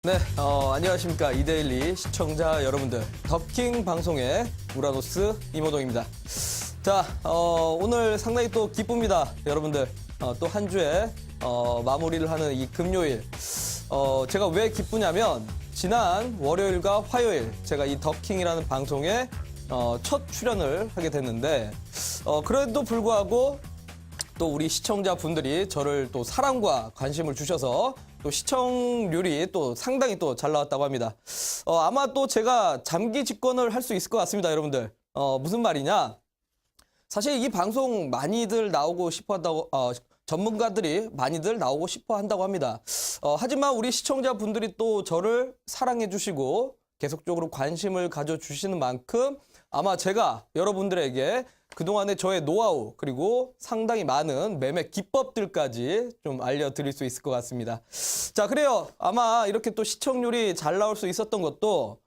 네, 안녕하십니까. 이데일리 시청자 여러분들. 더킹 방송의 우라노스 이모동입니다. 자, 오늘 상당히 또 기쁩니다. 여러분들. 또 한 주에, 마무리를 하는 이 금요일. 제가 왜 기쁘냐면, 지난 월요일과 화요일, 제가 이 더킹이라는 방송에, 첫 출연을 하게 됐는데, 그래도 불구하고, 또 우리 시청자분들이 저를 또 사랑과 관심을 주셔서 또 시청률이 또 상당히 또 잘 나왔다고 합니다. 아마 또 제가 장기 집권을 할 수 있을 것 같습니다, 여러분들. 무슨 말이냐? 사실 이 방송 많이들 나오고 싶어 한다고, 전문가들이 많이들 나오고 싶어 한다고 합니다. 하지만 우리 시청자분들이 또 저를 사랑해 주시고 계속적으로 관심을 가져주시는 만큼 아마 제가 여러분들에게 그동안의 저의 노하우 그리고 상당히 많은 매매 기법들까지 좀 알려드릴 수 있을 것 같습니다. 자, 그래요. 아마 이렇게 또 시청률이 잘 나올 수 있었던 것도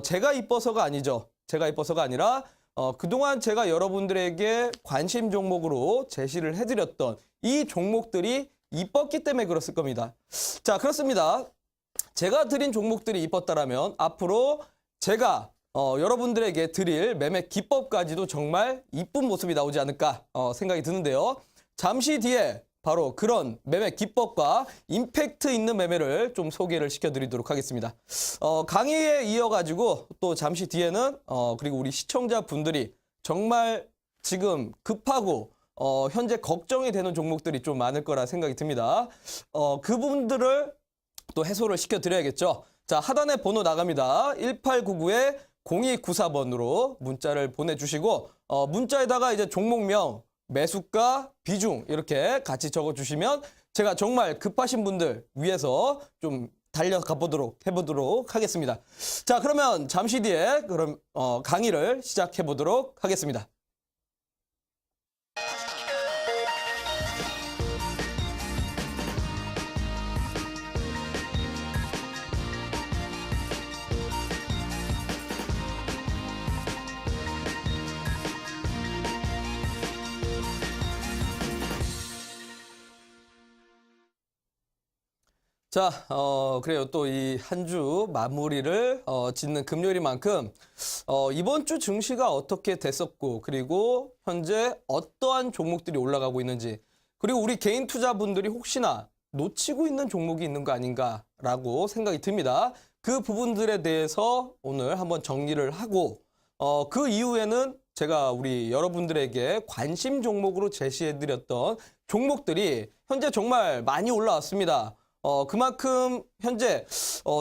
제가 이뻐서가 아니죠. 제가 이뻐서가 아니라 그동안 제가 여러분들에게 관심 종목으로 제시를 해드렸던 이 종목들이 이뻤기 때문에 그렇을 겁니다. 자, 그렇습니다. 제가 드린 종목들이 이뻤다라면 앞으로 제가 여러분들에게 드릴 매매 기법까지도 정말 이쁜 모습이 나오지 않을까 생각이 드는데요. 잠시 뒤에 바로 그런 매매 기법과 임팩트 있는 매매를 좀 소개를 시켜드리도록 하겠습니다. 강의에 이어가지고 또 잠시 뒤에는 그리고 우리 시청자분들이 정말 지금 급하고 현재 걱정이 되는 종목들이 좀 많을 거라 생각이 듭니다. 그분들을 또 해소를 시켜드려야겠죠. 자, 하단에 번호 나갑니다. 1899-0294번으로 문자를 보내주시고 문자에다가 이제 종목명, 매수가, 비중 이렇게 같이 적어주시면 제가 정말 급하신 분들 위해서 좀 달려가 해보도록 하겠습니다. 자, 그러면 잠시 뒤에 그럼 강의를 시작해 보도록 하겠습니다. 자, 그래요. 또 이 한 주 마무리를 짓는 금요일인 만큼 이번 주 증시가 어떻게 됐었고 그리고 현재 어떠한 종목들이 올라가고 있는지 그리고 우리 개인 투자분들이 혹시나 놓치고 있는 종목이 있는 거 아닌가라고 생각이 듭니다. 그 부분들에 대해서 오늘 한번 정리를 하고 그 이후에는 제가 우리 여러분들에게 관심 종목으로 제시해드렸던 종목들이 현재 정말 많이 올라왔습니다. 그만큼 현재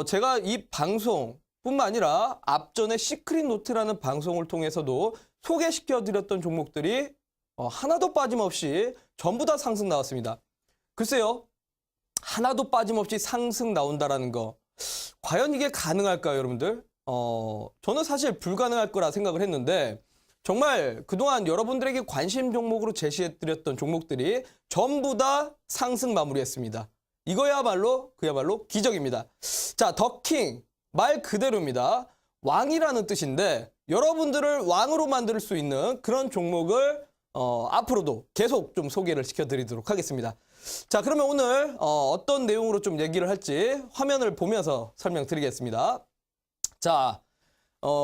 제가 이 방송뿐만 아니라 앞전에 시크릿 노트라는 방송을 통해서도 소개시켜드렸던 종목들이 하나도 빠짐없이 전부 다 상승 나왔습니다. 글쎄요. 하나도 빠짐없이 상승 나온다라는 거. 과연 이게 가능할까요, 여러분들? 저는 사실 불가능할 거라 생각을 했는데 정말 그동안 여러분들에게 관심 종목으로 제시해드렸던 종목들이 전부 다 상승 마무리했습니다. 그야말로 기적입니다. 자, 더킹 말 그대로입니다. 왕이라는 뜻인데 여러분들을 왕으로 만들 수 있는 그런 종목을 앞으로도 계속 좀 소개를 시켜드리도록 하겠습니다. 자, 그러면 오늘 어떤 내용으로 좀 얘기를 할지 화면을 보면서 설명드리겠습니다. 자,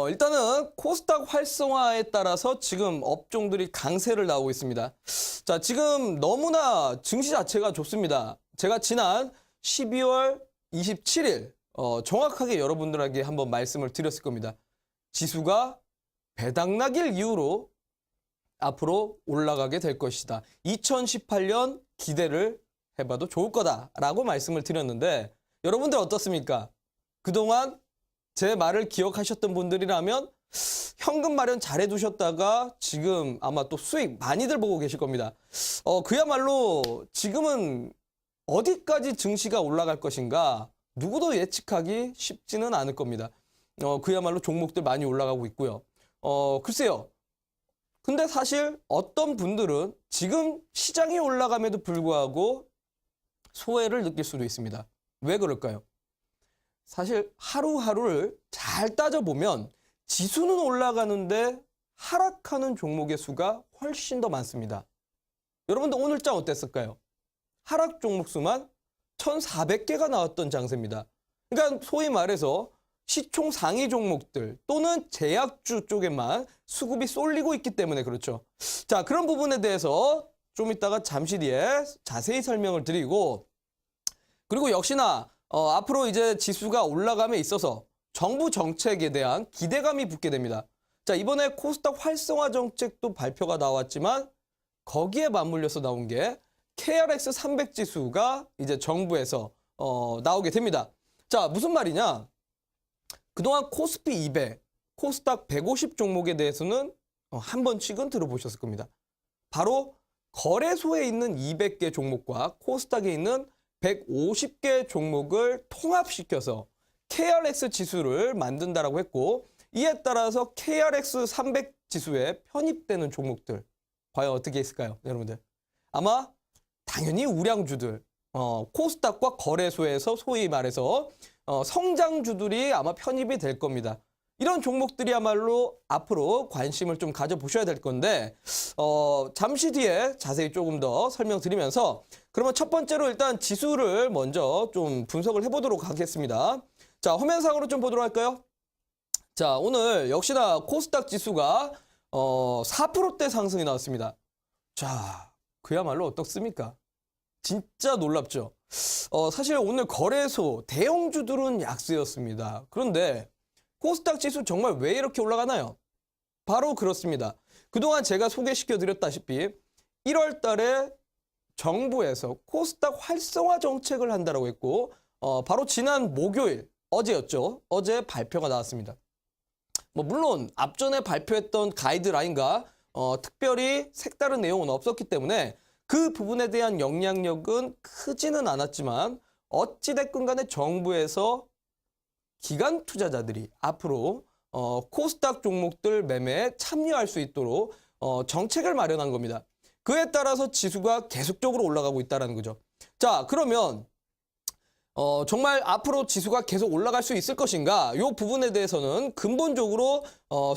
일단은 코스닥 활성화에 따라서 지금 업종들이 강세를 나오고 있습니다. 자, 지금 너무나 증시 자체가 좋습니다. 제가 지난 12월 27일 정확하게 여러분들에게 한번 말씀을 드렸을 겁니다. 지수가 배당락일 이후로 앞으로 올라가게 될 것이다. 2018년 기대를 해봐도 좋을 거다라고 말씀을 드렸는데 여러분들 어떻습니까? 그동안 제 말을 기억하셨던 분들이라면 현금 마련 잘 해두셨다가 지금 아마 또 수익 많이들 보고 계실 겁니다. 그야말로 지금은 어디까지 증시가 올라갈 것인가 누구도 예측하기 쉽지는 않을 겁니다. 그야말로 종목들 많이 올라가고 있고요. 글쎄요. 근데 사실 어떤 분들은 지금 시장이 올라감에도 불구하고 소외를 느낄 수도 있습니다. 왜 그럴까요? 사실 하루하루를 잘 따져보면 지수는 올라가는데 하락하는 종목의 수가 훨씬 더 많습니다. 여러분들 오늘장 어땠을까요? 하락 종목 수만 1,400개가 나왔던 장세입니다. 그러니까 소위 말해서 시총 상위 종목들 또는 제약주 쪽에만 수급이 쏠리고 있기 때문에 그렇죠. 자, 그런 부분에 대해서 좀 이따가 잠시 뒤에 자세히 설명을 드리고, 그리고 역시나 앞으로 이제 지수가 올라감에 있어서 정부 정책에 대한 기대감이 붙게 됩니다. 자, 이번에 코스닥 활성화 정책도 발표가 나왔지만 거기에 맞물려서 나온 게 KRX 300 지수가 이제 정부에서 나오게 됩니다. 자, 무슨 말이냐? 그동안 코스피 200, 코스닥 150 종목에 대해서는 한 번씩은 들어보셨을 겁니다. 바로 거래소에 있는 200개 종목과 코스닥에 있는 150개 종목을 통합시켜서 KRX 지수를 만든다라고 했고, 이에 따라서 KRX 300 지수에 편입되는 종목들 과연 어떻게 있을까요, 여러분들? 아마 당연히 우량주들, 코스닥과 거래소에서 소위 말해서 성장주들이 아마 편입이 될 겁니다. 이런 종목들이야말로 앞으로 관심을 좀 가져보셔야 될 건데, 잠시 뒤에 자세히 조금 더 설명드리면서, 그러면 첫 번째로 일단 지수를 먼저 좀 분석을 해보도록 하겠습니다. 자, 화면상으로 좀 보도록 할까요? 자, 오늘 역시나 코스닥 지수가 4%대 상승이 나왔습니다. 자, 그야말로 어떻습니까? 진짜 놀랍죠? 사실 오늘 거래소 대형주들은 약세였습니다. 그런데 코스닥 지수 정말 왜 이렇게 올라가나요? 바로 그렇습니다. 그동안 제가 소개시켜드렸다시피 1월 달에 정부에서 코스닥 활성화 정책을 한다고 했고, 바로 지난 목요일, 어제였죠. 어제 발표가 나왔습니다. 물론 앞전에 발표했던 가이드라인과 특별히 색다른 내용은 없었기 때문에 그 부분에 대한 영향력은 크지는 않았지만, 어찌됐건 간에 정부에서 기관 투자자들이 앞으로 코스닥 종목들 매매에 참여할 수 있도록 정책을 마련한 겁니다. 그에 따라서 지수가 계속적으로 올라가고 있다는 거죠. 자, 그러면 정말 앞으로 지수가 계속 올라갈 수 있을 것인가? 이 부분에 대해서는 근본적으로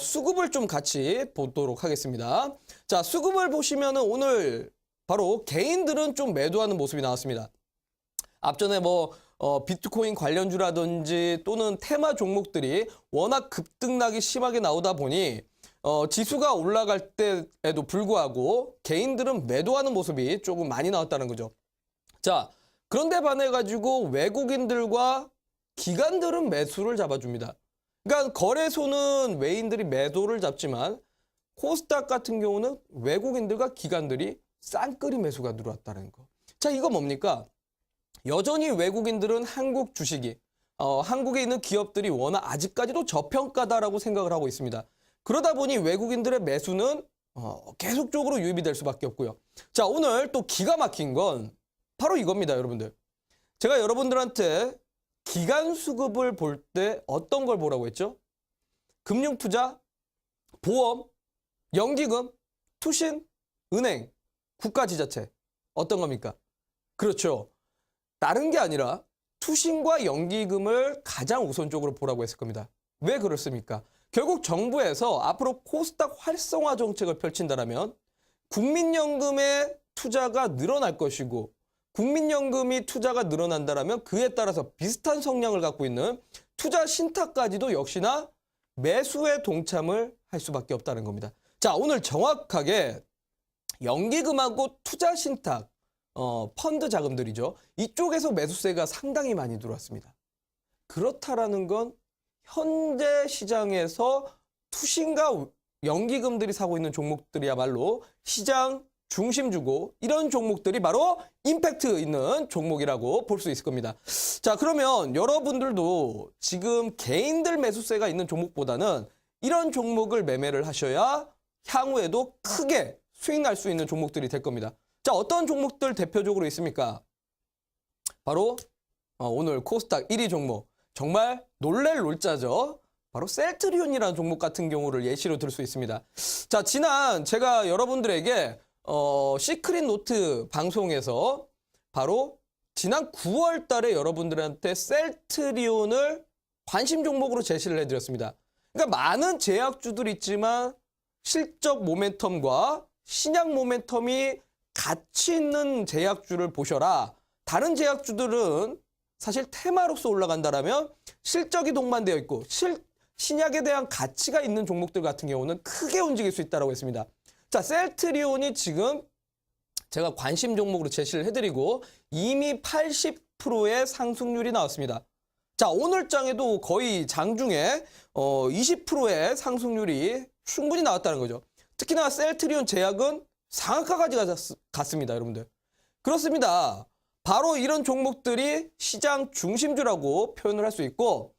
수급을 좀 같이 보도록 하겠습니다. 자, 수급을 보시면은 오늘 바로 개인들은 좀 매도하는 모습이 나왔습니다. 앞전에 비트코인 관련주라든지 또는 테마 종목들이 워낙 급등락이 심하게 나오다 보니 지수가 올라갈 때에도 불구하고 개인들은 매도하는 모습이 조금 많이 나왔다는 거죠. 자, 그런데 반해가지고 외국인들과 기관들은 매수를 잡아줍니다. 그러니까 거래소는 외인들이 매도를 잡지만 코스닥 같은 경우는 외국인들과 기관들이 쌍끌이 매수가 들어왔다는 거. 자, 이거 뭡니까? 여전히 외국인들은 한국 주식이, 한국에 있는 기업들이 워낙 아직까지도 저평가다라고 생각을 하고 있습니다. 그러다 보니 외국인들의 매수는 계속적으로 유입이 될 수밖에 없고요. 자, 오늘 또 기가 막힌 건 바로 이겁니다, 여러분들. 제가 여러분들한테 기관 수급을 볼 때 어떤 걸 보라고 했죠? 금융투자, 보험, 연기금, 투신, 은행, 국가지자체. 어떤 겁니까? 그렇죠. 다른 게 아니라 투신과 연기금을 가장 우선적으로 보라고 했을 겁니다. 왜 그렇습니까? 결국 정부에서 앞으로 코스닥 활성화 정책을 펼친다면 국민연금의 투자가 늘어날 것이고, 국민연금이 투자가 늘어난다면 그에 따라서 비슷한 성향을 갖고 있는 투자 신탁까지도 역시나 매수에 동참을 할 수밖에 없다는 겁니다. 자, 오늘 정확하게 연기금하고 투자 신탁, 펀드 자금들이죠. 이쪽에서 매수세가 상당히 많이 들어왔습니다. 그렇다라는 건 현재 시장에서 투신과 연기금들이 사고 있는 종목들이야말로 시장 중심주고, 이런 종목들이 바로 임팩트 있는 종목이라고 볼 수 있을 겁니다. 자, 그러면 여러분들도 지금 개인들 매수세가 있는 종목보다는 이런 종목을 매매를 하셔야 향후에도 크게 수익 날 수 있는 종목들이 될 겁니다. 자, 어떤 종목들 대표적으로 있습니까? 바로 오늘 코스닥 1위 종목, 정말 놀랄 놀자죠. 바로 셀트리온이라는 종목 같은 경우를 예시로 들 수 있습니다. 자, 지난 제가 여러분들에게 시크릿 노트 방송에서 바로 지난 9월 달에 여러분들한테 셀트리온을 관심 종목으로 제시를 해드렸습니다. 그러니까 많은 제약주들이 있지만 실적 모멘텀과 신약 모멘텀이 같이 있는 제약주를 보셔라. 다른 제약주들은 사실 테마로서 올라간다라면 실적이 동반되어 있고 신약에 대한 가치가 있는 종목들 같은 경우는 크게 움직일 수 있다고 했습니다. 자, 셀트리온이 지금 제가 관심 종목으로 제시를 해드리고 이미 80%의 상승률이 나왔습니다. 자, 오늘 장에도 거의 장중에 20%의 상승률이 충분히 나왔다는 거죠. 특히나 셀트리온 제약은 상한가까지 갔습니다, 여러분들. 그렇습니다. 바로 이런 종목들이 시장 중심주라고 표현을 할 수 있고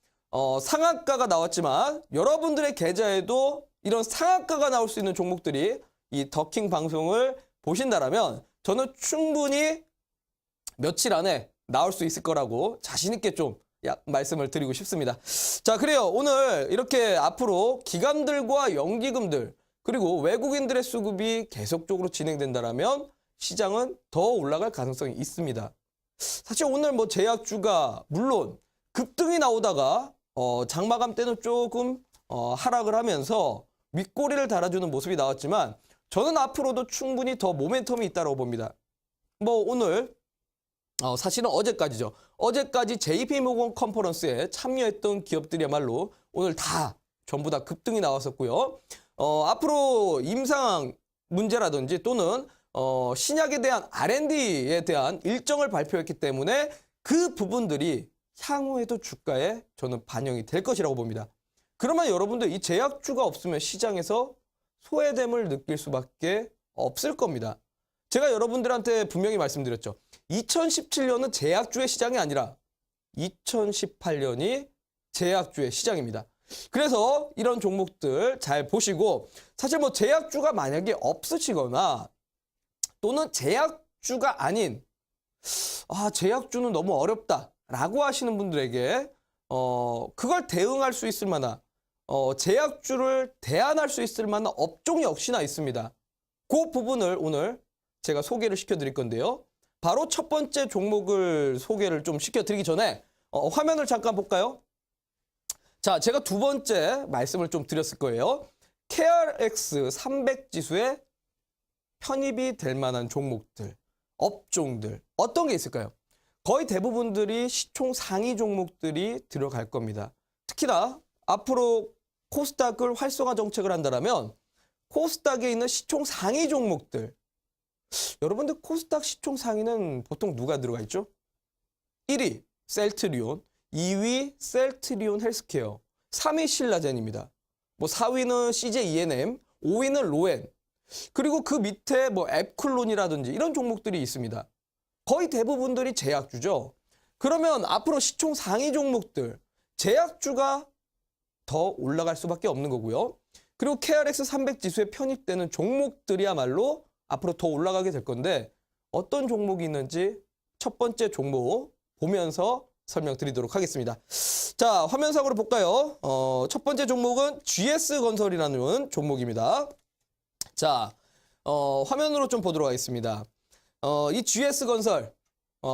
상한가가 나왔지만 여러분들의 계좌에도 이런 상한가가 나올 수 있는 종목들이 이 더킹 방송을 보신다라면 저는 충분히 며칠 안에 나올 수 있을 거라고 자신 있게 좀 말씀을 드리고 싶습니다. 자, 그래요. 오늘 이렇게 앞으로 기관들과 연기금들 그리고 외국인들의 수급이 계속적으로 진행된다라면 시장은 더 올라갈 가능성이 있습니다. 사실 오늘 뭐 제약주가 물론 급등이 나오다가 장마감 때는 조금 하락을 하면서 윗꼬리를 달아주는 모습이 나왔지만 저는 앞으로도 충분히 더 모멘텀이 있다고 봅니다. 뭐 오늘 사실은 어제까지죠. 어제까지 JP모건 컨퍼런스에 참여했던 기업들이야말로 오늘 다 전부 다 급등이 나왔었고요. 앞으로 임상 문제라든지 또는 신약에 대한 R&D에 대한 일정을 발표했기 때문에 그 부분들이 향후에도 주가에 저는 반영이 될 것이라고 봅니다. 그러면 여러분들 이 제약주가 없으면 시장에서 소외됨을 느낄 수밖에 없을 겁니다. 제가 여러분들한테 분명히 말씀드렸죠. 2017년은 제약주의 시장이 아니라 2018년이 제약주의 시장입니다. 그래서 이런 종목들 잘 보시고 사실 뭐 제약주가 만약에 없으시거나 또는 제약주가 아닌 제약주는 너무 어렵다라고 하시는 분들에게 그걸 대응할 수 있을 만한 제약주를 대안할 수 있을 만한 업종 역시나 있습니다. 그 부분을 오늘 제가 소개를 시켜드릴 건데요. 바로 첫 번째 종목을 소개를 좀 시켜드리기 전에 화면을 잠깐 볼까요? 자, 제가 두 번째 말씀을 좀 드렸을 거예요. KRX 300 지수에 편입이 될 만한 종목들, 업종들 어떤 게 있을까요? 거의 대부분들이 시총 상위 종목들이 들어갈 겁니다. 특히나 앞으로 코스닥을 활성화 정책을 한다면 코스닥에 있는 시총 상위 종목들 여러분들 코스닥 시총 상위는 보통 누가 들어가 있죠? 1위 셀트리온, 2위 셀트리온 헬스케어, 3위 신라젠입니다. 뭐 4위는 CJ ENM, 5위는 로엔, 그리고 그 밑에 뭐 앱클론이라든지 이런 종목들이 있습니다. 거의 대부분들이 제약주죠. 그러면 앞으로 시총 상위 종목들, 제약주가 더 올라갈 수밖에 없는 거고요. 그리고 KRX 300 지수에 편입되는 종목들이야말로 앞으로 더 올라가게 될 건데 어떤 종목이 있는지 첫 번째 종목 보면서 설명드리도록 하겠습니다. 자, 화면상으로 볼까요? 첫 번째 종목은 GS건설이라는 종목입니다. 자, 화면으로 좀 보도록 하겠습니다. 이 GS건설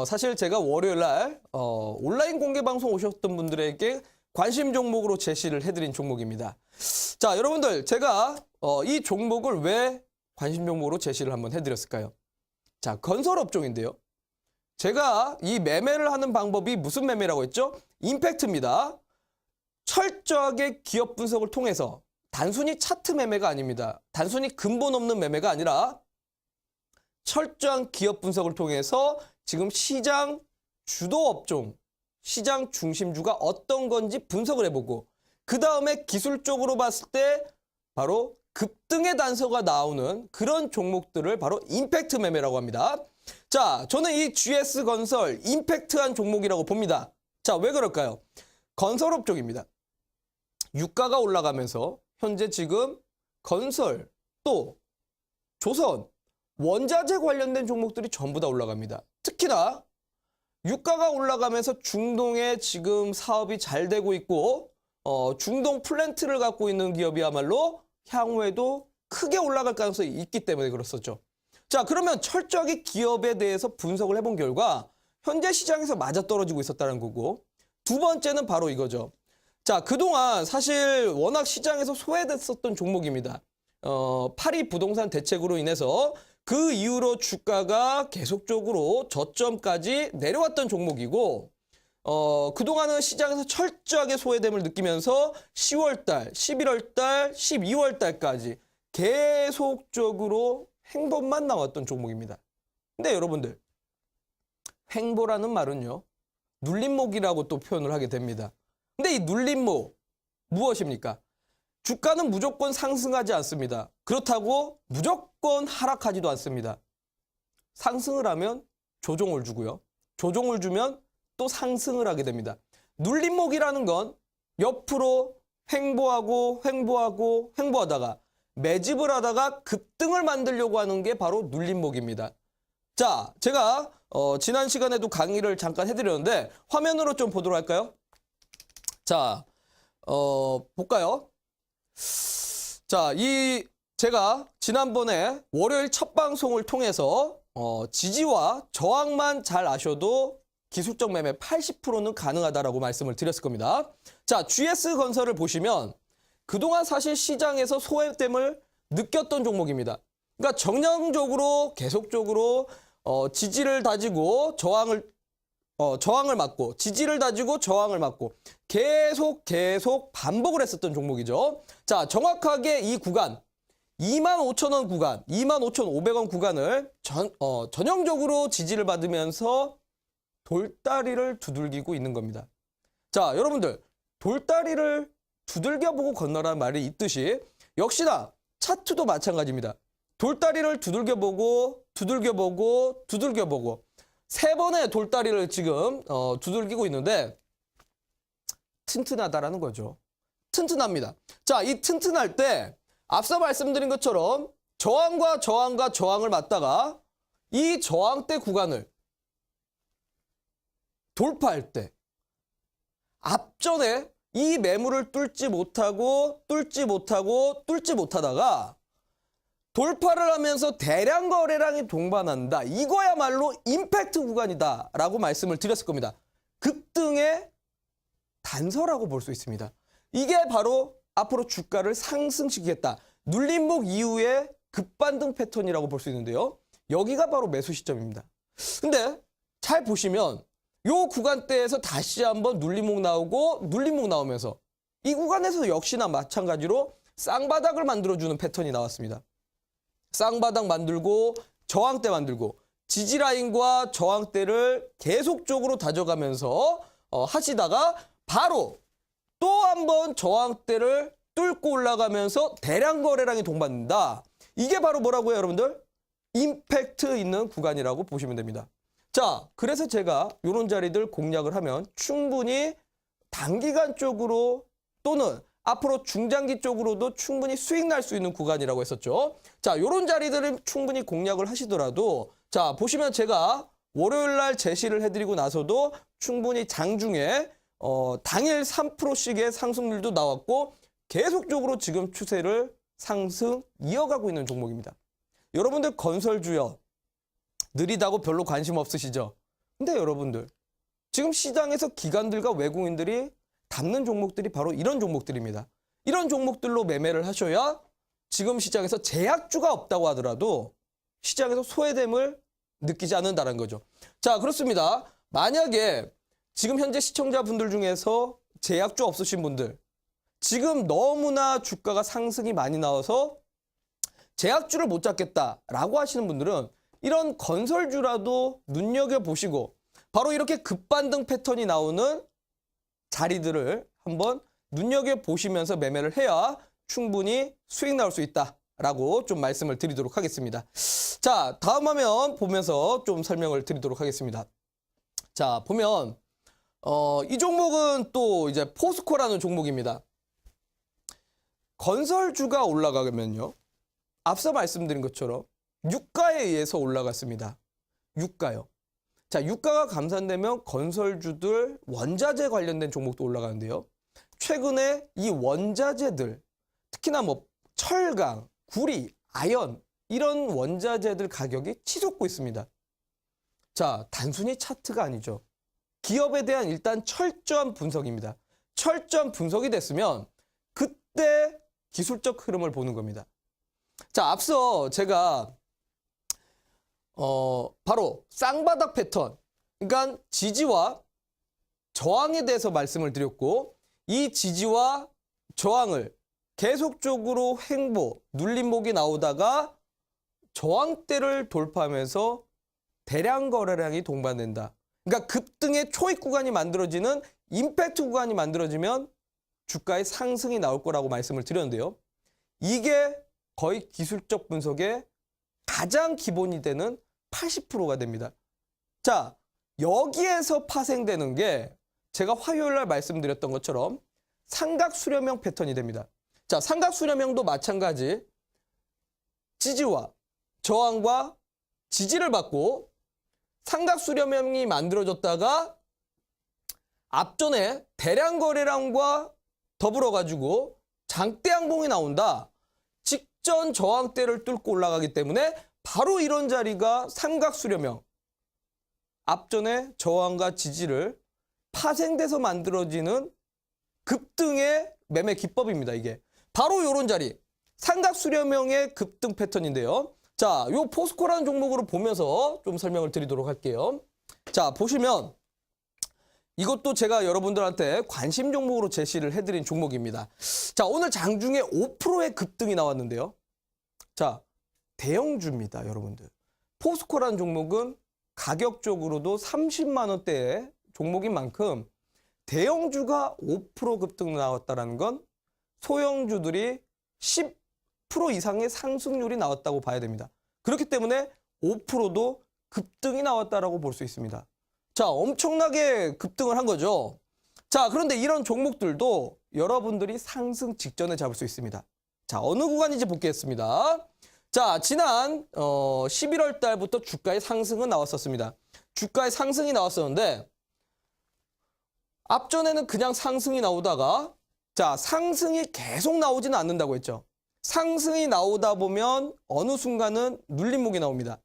사실 제가 월요일 날 온라인 공개 방송 오셨던 분들에게 관심 종목으로 제시를 해드린 종목입니다. 자, 여러분들 제가 이 종목을 왜 관심 종목으로 제시를 한번 해드렸을까요? 자, 건설업종인데요. 제가 이 매매를 하는 방법이 무슨 매매라고 했죠? 임팩트입니다. 철저하게 기업 분석을 통해서 단순히 차트 매매가 아닙니다. 단순히 근본 없는 매매가 아니라 철저한 기업 분석을 통해서 지금 시장 주도 업종, 시장 중심주가 어떤 건지 분석을 해보고 그 다음에 기술적으로 봤을 때 바로 급등의 단서가 나오는 그런 종목들을 바로 임팩트 매매라고 합니다. 자, 저는 이 GS건설 임팩트한 종목이라고 봅니다. 자, 왜 그럴까요? 건설업종입니다. 유가가 올라가면서 현재 지금 건설 또 조선 원자재 관련된 종목들이 전부 다 올라갑니다. 특히나 유가가 올라가면서 중동에 지금 사업이 잘 되고 있고 중동 플랜트를 갖고 있는 기업이야말로 향후에도 크게 올라갈 가능성이 있기 때문에 그렇었죠. 자, 그러면 철저하게 기업에 대해서 분석을 해본 결과 현재 시장에서 맞아떨어지고 있었다는 거고 두 번째는 바로 이거죠. 자, 그동안 사실 워낙 시장에서 소외됐었던 종목입니다. 파리 부동산 대책으로 인해서 그 이후로 주가가 계속적으로 저점까지 내려왔던 종목이고 그동안은 시장에서 철저하게 소외됨을 느끼면서 10월달, 11월달, 12월달까지 계속적으로 횡보만 나왔던 종목입니다. 근데 여러분들, 횡보라는 말은요, 눌림목이라고 또 표현을 하게 됩니다. 근데 이 눌림목, 무엇입니까? 주가는 무조건 상승하지 않습니다. 그렇다고 무조건 하락하지도 않습니다. 상승을 하면 조정을 주고요. 조정을 주면 또 상승을 하게 됩니다. 눌림목이라는 건 옆으로 횡보하다가 매집을 하다가 급등을 만들려고 하는 게 바로 눌림목입니다. 자, 제가 지난 시간에도 강의를 잠깐 해드렸는데 화면으로 좀 보도록 할까요? 자, 볼까요? 자, 제가 지난번에 월요일 첫 방송을 통해서 지지와 저항만 잘 아셔도 기술적 매매 80%는 가능하다라고 말씀을 드렸을 겁니다. 자, GS건설을 보시면 그동안 사실 시장에서 소외됨을 느꼈던 종목입니다. 그러니까 정량적으로 계속적으로 지지를 다지고 저항을 맞고 지지를 다지고 저항을 맞고 계속 반복을 했었던 종목이죠. 자, 정확하게 이 구간 25,000원 구간, 25,500원 구간을 전형적으로 지지를 받으면서 돌다리를 두들기고 있는 겁니다. 자, 여러분들, 돌다리를 두들겨보고 건너라는 말이 있듯이 역시나 차트도 마찬가지입니다. 돌다리를 두들겨보고 세 번의 돌다리를 지금 두들기고 있는데 튼튼하다라는 거죠. 튼튼합니다. 자, 이 튼튼할 때 앞서 말씀드린 것처럼 저항을 맞다가 이 저항대 구간을 돌파할 때 앞전에 이 매물을 뚫지 못하다가 돌파를 하면서 대량 거래량이 동반한다. 이거야말로 임팩트 구간이다 라고 말씀을 드렸을 겁니다. 급등의 단서라고 볼 수 있습니다. 이게 바로 앞으로 주가를 상승시키겠다. 눌림목 이후의 급반등 패턴이라고 볼 수 있는데요. 여기가 바로 매수 시점입니다. 근데 잘 보시면 요 구간대에서 다시 한번 눌림목 나오면서 이 구간에서 역시나 마찬가지로 쌍바닥을 만들어주는 패턴이 나왔습니다. 쌍바닥 만들고 저항대 만들고 지지라인과 저항대를 계속적으로 다져가면서 하시다가 바로 또 한번 저항대를 뚫고 올라가면서 대량 거래량이 동반된다. 이게 바로 뭐라고요, 여러분들? 임팩트 있는 구간이라고 보시면 됩니다. 자, 그래서 제가 이런 자리들 공략을 하면 충분히 단기간 쪽으로 또는 앞으로 중장기 쪽으로도 충분히 수익 날 수 있는 구간이라고 했었죠. 자, 이런 자리들을 충분히 공략을 하시더라도 자, 보시면 제가 월요일 날 제시를 해드리고 나서도 충분히 장중에 당일 3%씩의 상승률도 나왔고 계속적으로 지금 추세를 상승 이어가고 있는 종목입니다. 여러분들 건설주요 느리다고 별로 관심 없으시죠? 근데 여러분들 지금 시장에서 기관들과 외국인들이 담는 종목들이 바로 이런 종목들입니다. 이런 종목들로 매매를 하셔야 지금 시장에서 제약주가 없다고 하더라도 시장에서 소외됨을 느끼지 않는다는 거죠. 자, 그렇습니다. 만약에 지금 현재 시청자분들 중에서 제약주 없으신 분들, 지금 너무나 주가가 상승이 많이 나와서 제약주를 못 잡겠다라고 하시는 분들은 이런 건설주라도 눈여겨보시고 바로 이렇게 급반등 패턴이 나오는 자리들을 한번 눈여겨보시면서 매매를 해야 충분히 수익 나올 수 있다라고 좀 말씀을 드리도록 하겠습니다. 자, 다음 화면 보면서 좀 설명을 드리도록 하겠습니다. 자, 보면 이 종목은 또 이제 포스코라는 종목입니다. 건설주가 올라가면요. 앞서 말씀드린 것처럼 유가에 의해서 올라갔습니다. 유가요. 자, 유가가 감산되면 건설주들 원자재 관련된 종목도 올라가는데요. 최근에 이 원자재들, 특히나 뭐 철강, 구리, 아연 이런 원자재들 가격이 치솟고 있습니다. 자, 단순히 차트가 아니죠. 기업에 대한 일단 철저한 분석입니다. 철저한 분석이 됐으면 그때 기술적 흐름을 보는 겁니다. 자, 앞서 제가 바로 쌍바닥 패턴, 그러니까 지지와 저항에 대해서 말씀을 드렸고 이 지지와 저항을 계속적으로 횡보, 눌림목이 나오다가 저항대를 돌파하면서 대량 거래량이 동반된다. 그러니까 급등의 초입 구간이 만들어지는 임팩트 구간이 만들어지면 주가의 상승이 나올 거라고 말씀을 드렸는데요. 이게 거의 기술적 분석의 가장 기본이 되는 80%가 됩니다. 자, 여기에서 파생되는 게 제가 화요일 날 말씀드렸던 것처럼 삼각 수렴형 패턴이 됩니다. 자, 삼각 수렴형도 마찬가지 지지와 저항과 지지를 받고 삼각 수렴형이 만들어졌다가 앞전에 대량 거래량과 더불어 가지고 장대 양봉이 나온다. 직전 저항대를 뚫고 올라가기 때문에 바로 이런 자리가 삼각 수렴형. 앞전에 저항과 지지를 파생돼서 만들어지는 급등의 매매 기법입니다. 이게 바로 이런 자리 삼각 수렴형의 급등 패턴인데요. 자, 요 포스코라는 종목으로 보면서 좀 설명을 드리도록 할게요. 자, 보시면 이것도 제가 여러분들한테 관심 종목으로 제시를 해드린 종목입니다. 자, 오늘 장중에 5%의 급등이 나왔는데요. 자, 대형주입니다, 여러분들. 포스코라는 종목은 가격적으로도 30만 원대의 종목인 만큼 대형주가 5% 급등 나왔다는 건 소형주들이 10% 이상의 상승률이 나왔다고 봐야 됩니다. 그렇기 때문에 5%도 급등이 나왔다라고 볼 수 있습니다. 자, 엄청나게 급등을 한 거죠. 자, 그런데 이런 종목들도 여러분들이 상승 직전에 잡을 수 있습니다. 자, 어느 구간인지 보겠습니다. 자, 지난 11월 달부터 주가의 상승은 나왔었습니다. 주가의 상승이 나왔었는데 앞전에는 그냥 상승이 나오다가 자, 상승이 계속 나오지는 않는다고 했죠. 상승이 나오다 보면 어느 순간은 눌림목이 나옵니다.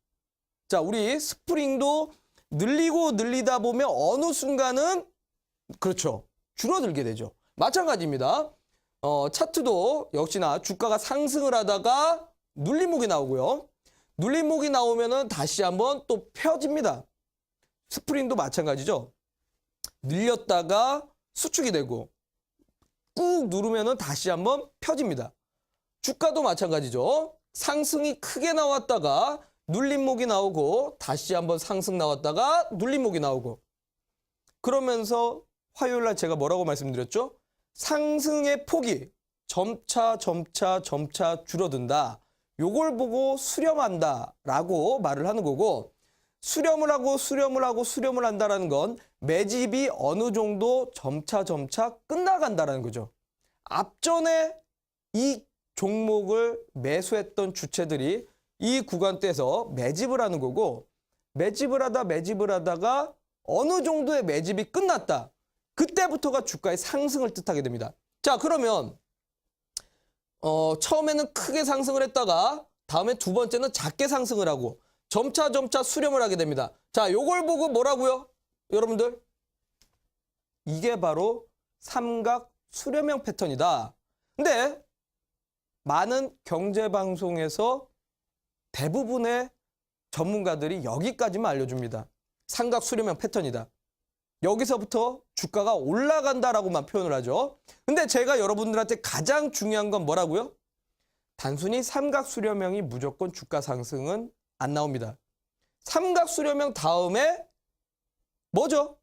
자, 우리 스프링도 늘리고 늘리다 보면 어느 순간은 그렇죠. 줄어들게 되죠. 마찬가지입니다. 차트도 역시나 주가가 상승을 하다가 눌림목이 나오고요. 눌림목이 나오면은 다시 한번 또 펴집니다. 스프링도 마찬가지죠. 늘렸다가 수축이 되고 꾹 누르면은 다시 한번 펴집니다. 주가도 마찬가지죠. 상승이 크게 나왔다가 눌림목이 나오고 다시 한번 상승 나왔다가 눌림목이 나오고 그러면서 화요일 날 제가 뭐라고 말씀드렸죠? 상승의 폭이 점차 줄어든다. 요걸 보고 수렴한다라고 말을 하는 거고 수렴을 한다라는 건 매집이 어느 정도 점차 끝나간다라는 거죠. 앞전에 이 종목을 매수했던 주체들이 이 구간대에서 매집을 하는 거고 매집을 하다가 어느 정도의 매집이 끝났다. 그때부터가 주가의 상승을 뜻하게 됩니다. 자, 그러면 처음에는 크게 상승을 했다가 다음에 두 번째는 작게 상승을 하고 점차 수렴을 하게 됩니다. 자, 요걸 보고 뭐라고요? 여러분들 이게 바로 삼각 수렴형 패턴이다. 근데 많은 경제방송에서 대부분의 전문가들이 여기까지만 알려줍니다. 삼각 수렴형 패턴이다. 여기서부터 주가가 올라간다라고만 표현을 하죠. 근데 제가 여러분들한테 가장 중요한 건 뭐라고요? 단순히 삼각 수렴형이 무조건 주가 상승은 안 나옵니다. 삼각 수렴형 다음에 뭐죠?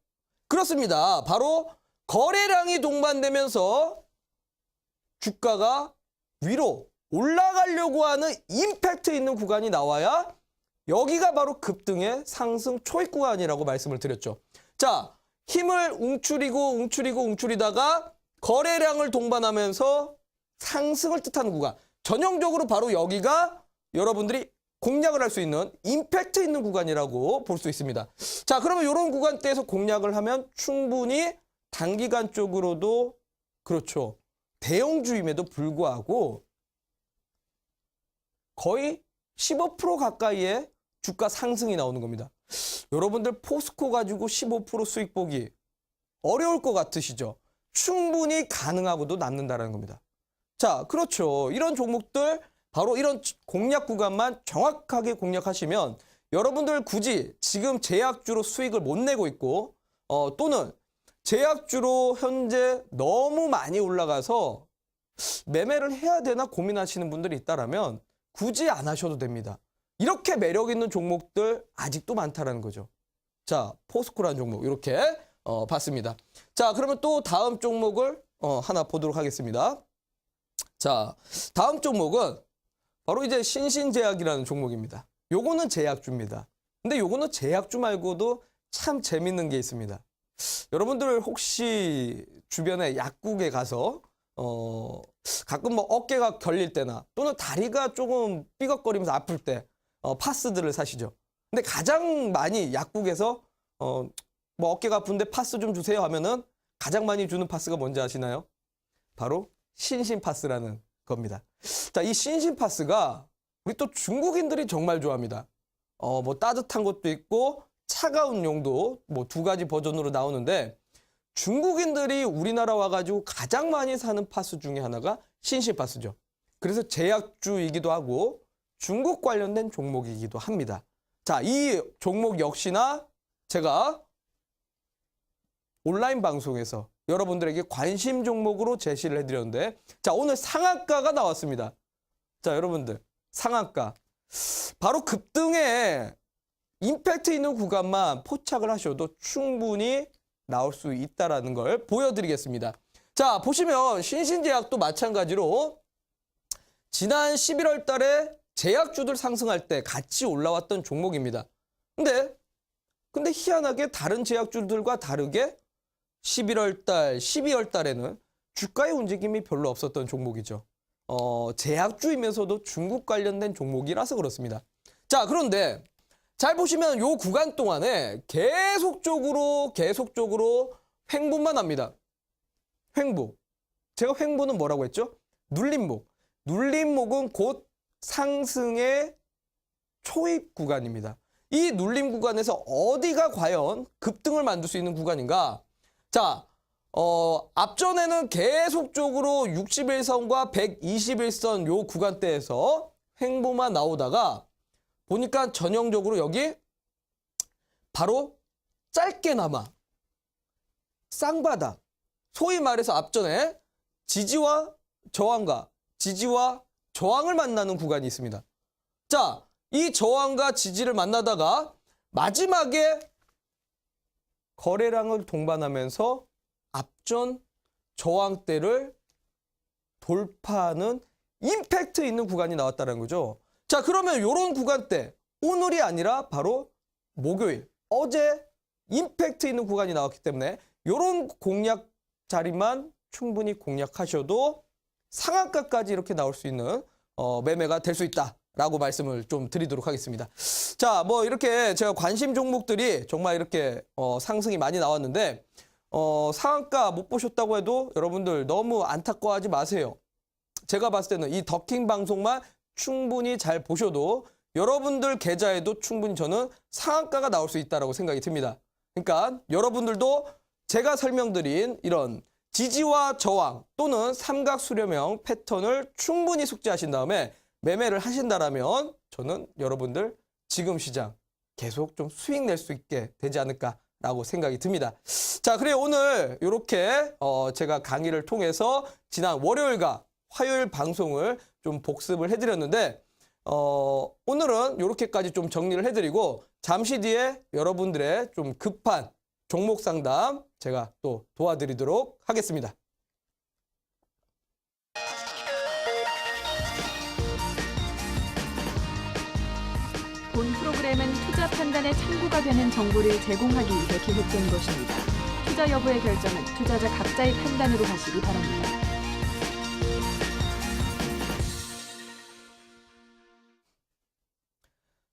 그렇습니다. 바로 거래량이 동반되면서 주가가 위로 올라가려고 하는 임팩트 있는 구간이 나와야 여기가 바로 급등의 상승 초입 구간이라고 말씀을 드렸죠. 자, 힘을 움츠리다가 거래량을 동반하면서 상승을 뜻하는 구간. 전형적으로 바로 여기가 여러분들이 공략을 할 수 있는 임팩트 있는 구간이라고 볼 수 있습니다. 자, 그러면 이런 구간대에서 공략을 하면 충분히 단기간적으로도 그렇죠. 대형주임에도 불구하고 거의 15% 가까이의 주가 상승이 나오는 겁니다. 여러분들 포스코 가지고 15% 수익 보기 어려울 것 같으시죠? 충분히 가능하고도 남는다는 겁니다. 자, 그렇죠. 이런 종목들 바로 이런 공략 구간만 정확하게 공략하시면 여러분들 굳이 지금 제약주로 수익을 못 내고 있고 또는 제약주로 현재 너무 많이 올라가서 매매를 해야 되나 고민하시는 분들이 있다라면 굳이 안 하셔도 됩니다. 이렇게 매력 있는 종목들 아직도 많다라는 거죠. 자, 포스코라는 종목 이렇게 봤습니다. 자, 그러면 또 다음 종목을 하나 보도록 하겠습니다. 자, 다음 종목은 바로 이제 신신제약이라는 종목입니다. 요거는 제약주입니다. 근데 요거는 제약주 말고도 참 재밌는 게 있습니다. 여러분들 혹시 주변에 약국에 가서 가끔 뭐 어깨가 결릴 때나 또는 다리가 조금 삐걱거리면서 아플 때 파스들을 사시죠. 근데 가장 많이 약국에서 뭐 어깨가 아픈데 파스 좀 주세요 하면은 가장 많이 주는 파스가 뭔지 아시나요? 바로 신신파스라는 겁니다. 자, 이 신신파스가 우리 또 중국인들이 정말 좋아합니다. 뭐 따뜻한 것도 있고 차가운 용도 뭐 두 가지 버전으로 나오는데 중국인들이 우리나라 와가지고 가장 많이 사는 파스 중에 하나가 신신파스죠. 그래서 제약주이기도 하고 중국 관련된 종목이기도 합니다. 자, 이 종목 역시나 제가 온라인 방송에서 여러분들에게 관심 종목으로 제시를 해드렸는데, 자, 오늘 상한가가 나왔습니다. 자, 여러분들, 상한가. 바로 급등에 임팩트 있는 구간만 포착을 하셔도 충분히 나올 수 있다는 걸 보여드리겠습니다. 자, 보시면 신신제약도 마찬가지로 지난 11월 달에 제약주들 상승할 때 같이 올라왔던 종목입니다. 근데 희한하게 다른 제약주들과 다르게 11월 달, 12월 달에는 주가의 움직임이 별로 없었던 종목이죠. 제약주이면서도 중국 관련된 종목이라서 그렇습니다. 자, 그런데 잘 보시면 요 구간 동안에 계속적으로 횡보만 합니다. 횡보. 제가 횡보는 뭐라고 했죠? 눌림목. 눌림목은 곧 상승의 초입 구간입니다. 이 눌림 구간에서 어디가 과연 급등을 만들 수 있는 구간인가? 자, 앞전에는 계속적으로 61선과 121선 요 구간대에서 횡보만 나오다가 보니까 전형적으로 여기 바로 짧게나마 쌍바닥, 소위 말해서 앞전에 지지와 저항을 만나는 구간이 있습니다. 자, 이 저항과 지지를 만나다가 마지막에 거래량을 동반하면서 앞전 저항대를 돌파하는 임팩트 있는 구간이 나왔다는 거죠. 자, 그러면 이런 구간대, 오늘이 아니라 바로 목요일, 어제 임팩트 있는 구간이 나왔기 때문에 이런 공략 자리만 충분히 공략하셔도 상한가까지 이렇게 나올 수 있는 매매가 될 수 있다라고 말씀을 좀 드리도록 하겠습니다. 자, 뭐 이렇게 제가 관심 종목들이 정말 이렇게 상승이 많이 나왔는데 상한가 못 보셨다고 해도 여러분들 너무 안타까워하지 마세요. 제가 봤을 때는 이 더킹 방송만 충분히 잘 보셔도 여러분들 계좌에도 충분히 저는 상한가가 나올 수 있다고 생각이 듭니다. 그러니까 여러분들도 제가 설명드린 이런 지지와 저항 또는 삼각 수렴형 패턴을 충분히 숙지하신 다음에 매매를 하신다라면 저는 여러분들 지금 시장 계속 좀 수익 낼 수 있게 되지 않을까라고 생각이 듭니다. 자, 그래 오늘 이렇게 제가 강의를 통해서 지난 월요일과 화요일 방송을 좀 복습을 해드렸는데 오늘은 이렇게까지 좀 정리를 해드리고 잠시 뒤에 여러분들의 좀 급한 종목 상담 제가 또 도와드리도록 하겠습니다. 본 프로그램은 투자 판단의 참고가 되는 정보를 제공하기 위해 기획된 것입니다. 투자 여부의 결정은 투자자 각자의 판단으로 하시기 바랍니다.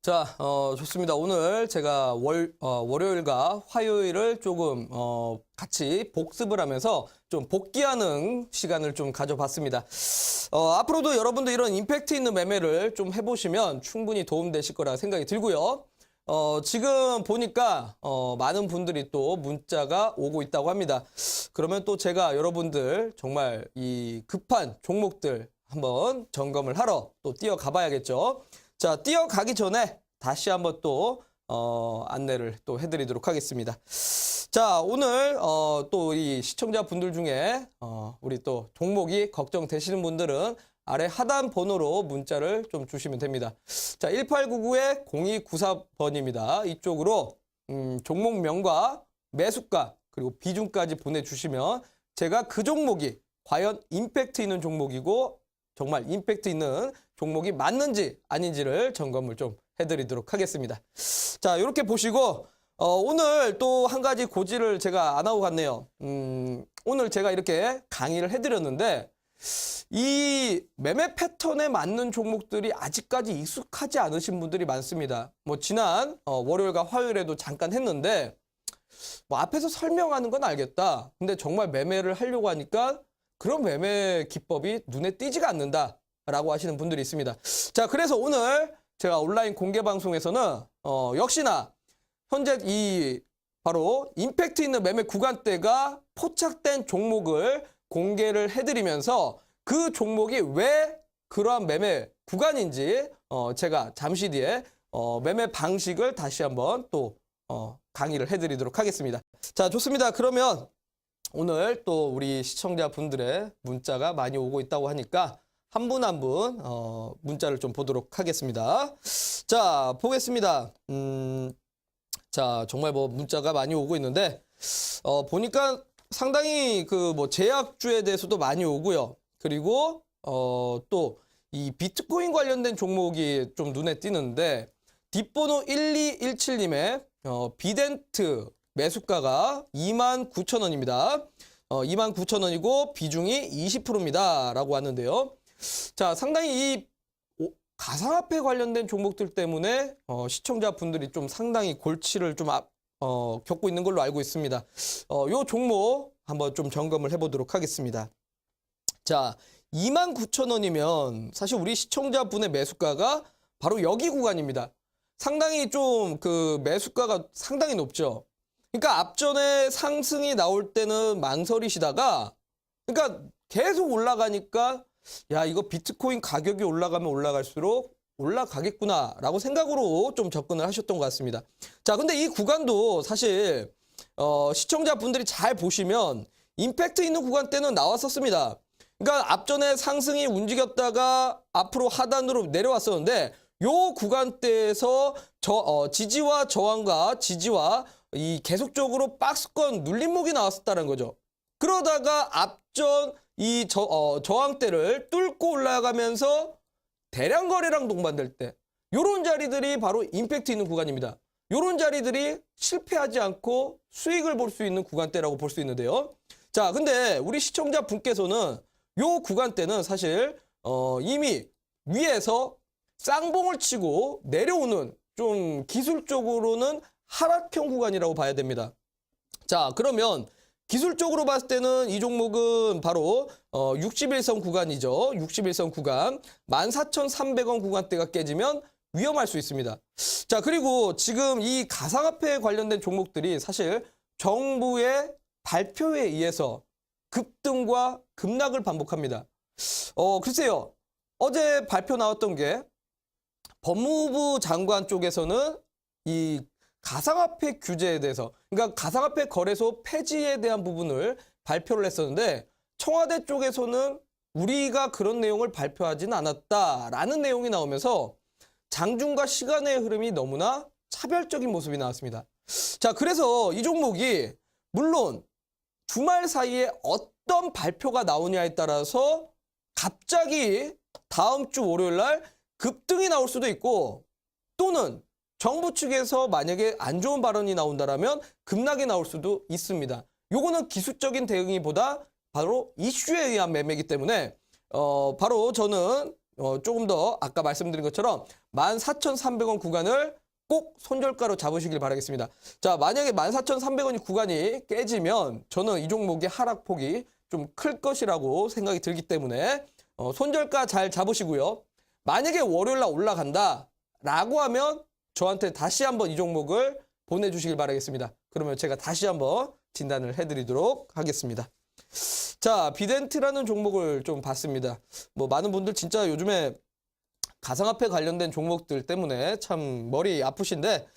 자, 좋습니다. 오늘 제가 월요일과 화요일을 조금 같이 복습을 하면서 좀 복귀하는 시간을 좀 가져봤습니다. 앞으로도 여러분들 이런 임팩트 있는 매매를 좀 해보시면 충분히 도움되실 거라 생각이 들고요. 지금 보니까 많은 분들이 또 문자가 오고 있다고 합니다. 그러면 또 제가 여러분들 정말 이 급한 종목들 한번 점검을 하러 또 뛰어가 봐야겠죠. 자, 뛰어가기 전에 다시 한번 또 안내를 또 해드리도록 하겠습니다. 자, 오늘 또 이 시청자분들 중에 우리 또 종목이 걱정되시는 분들은 아래 하단 번호로 문자를 좀 주시면 됩니다. 자, 1899-0294번입니다. 이쪽으로 종목명과 매수가 그리고 비중까지 보내주시면 제가 그 종목이 과연 임팩트 있는 종목이고 정말 임팩트 있는 종목이 맞는지 아닌지를 점검을 좀 해드리도록 하겠습니다. 자, 이렇게 보시고 오늘 또 한 가지 고지를 제가 안 하고 갔네요. 오늘 제가 이렇게 강의를 해드렸는데 이 매매 패턴에 맞는 종목들이 아직까지 익숙하지 않으신 분들이 많습니다. 뭐 지난 월요일과 화요일에도 잠깐 했는데 뭐 앞에서 설명하는 건 알겠다. 근데 정말 매매를 하려고 하니까 그런 매매 기법이 눈에 띄지가 않는다라고 하시는 분들이 있습니다. 자, 그래서 오늘 제가 온라인 공개 방송에서는 역시나 현재 이 바로 임팩트 있는 매매 구간대가 포착된 종목을 공개를 해드리면서 그 종목이 왜 그러한 매매 구간인지 제가 잠시 뒤에 매매 방식을 다시 한번 또 강의를 해드리도록 하겠습니다. 자, 좋습니다. 그러면 오늘 또 우리 시청자분들의 문자가 많이 오고 있다고 하니까 한 분 한 분 문자를 좀 보도록 하겠습니다. 자, 보겠습니다. 자, 정말 뭐 문자가 많이 오고 있는데 보니까 상당히 그 뭐 제약주에 대해서도 많이 오고요. 그리고 또 이 비트코인 관련된 종목이 좀 눈에 띄는데 뒷번호 1217님의 비덴트 매수가가 29,000원입니다. 29,000원이고 비중이 20%입니다. 라고 하는데요. 자, 상당히 이 가상화폐 관련된 종목들 때문에 시청자분들이 좀 상당히 골치를 좀 겪고 있는 걸로 알고 있습니다. 요 종목 한번 좀 점검을 해보도록 하겠습니다. 자, 29,000원이면 사실 우리 시청자분의 매수가가 바로 여기 구간입니다. 상당히 좀 그 매수가가 상당히 높죠. 그러니까 앞전에 상승이 나올 때는 망설이시다가 그러니까 계속 올라가니까 야, 이거 비트코인 가격이 올라가면 올라갈수록 올라가겠구나라고 생각으로 좀 접근을 하셨던 것 같습니다. 자, 근데 이 구간도 사실 시청자분들이 잘 보시면 임팩트 있는 구간대는 나왔었습니다. 그러니까 앞전에 상승이 움직였다가 앞으로 하단으로 내려왔었는데 요 구간대에서 지지와 저항과 지지와 이 계속적으로 박스권 눌림목이 나왔었다는 거죠. 그러다가 앞전 이 저항대를 뚫고 올라가면서 대량 거래량 동반될 때 요런 자리들이 바로 임팩트 있는 구간입니다. 요런 자리들이 실패하지 않고 수익을 볼 수 있는 구간대라고 볼 수 있는데요. 자, 근데 우리 시청자분께서는 요 구간대는 사실 이미 위에서 쌍봉을 치고 내려오는 좀 기술적으로는 하락형 구간이라고 봐야 됩니다. 자, 그러면 기술적으로 봤을 때는 이 종목은 바로 61선 구간이죠. 61선 구간 14,300원 구간대가 깨지면 위험할 수 있습니다. 자, 그리고 지금 이 가상화폐 관련된 종목들이 사실 정부의 발표에 의해서 급등과 급락을 반복합니다. 글쎄요. 어제 발표 나왔던 게 법무부 장관 쪽에서는 이 가상화폐 규제에 대해서, 그러니까 가상화폐 거래소 폐지에 대한 부분을 발표를 했었는데 청와대 쪽에서는 우리가 그런 내용을 발표하지는 않았다라는 내용이 나오면서 장중과 시간의 흐름이 너무나 차별적인 모습이 나왔습니다. 자, 그래서 이 종목이 물론 주말 사이에 어떤 발표가 나오냐에 따라서 갑자기 다음 주 월요일 날 급등이 나올 수도 있고 또는 정부 측에서 만약에 안 좋은 발언이 나온다라면 급락이 나올 수도 있습니다. 요거는 기술적인 대응이보다 바로 이슈에 의한 매매이기 때문에 바로 저는 조금 더 아까 말씀드린 것처럼 14,300원 구간을 꼭 손절가로 잡으시길 바라겠습니다. 자, 만약에 14,300원이 구간이 깨지면 저는 이 종목의 하락폭이 좀 클 것이라고 생각이 들기 때문에 손절가 잘 잡으시고요. 만약에 월요일날 올라간다라고 하면 저한테 다시 한번 이 종목을 보내주시길 바라겠습니다. 그러면 제가 다시 한번 진단을 해드리도록 하겠습니다. 자, 비덴트라는 종목을 좀 봤습니다. 뭐 많은 분들 진짜 요즘에 가상화폐 관련된 종목들 때문에 참 머리 아프신데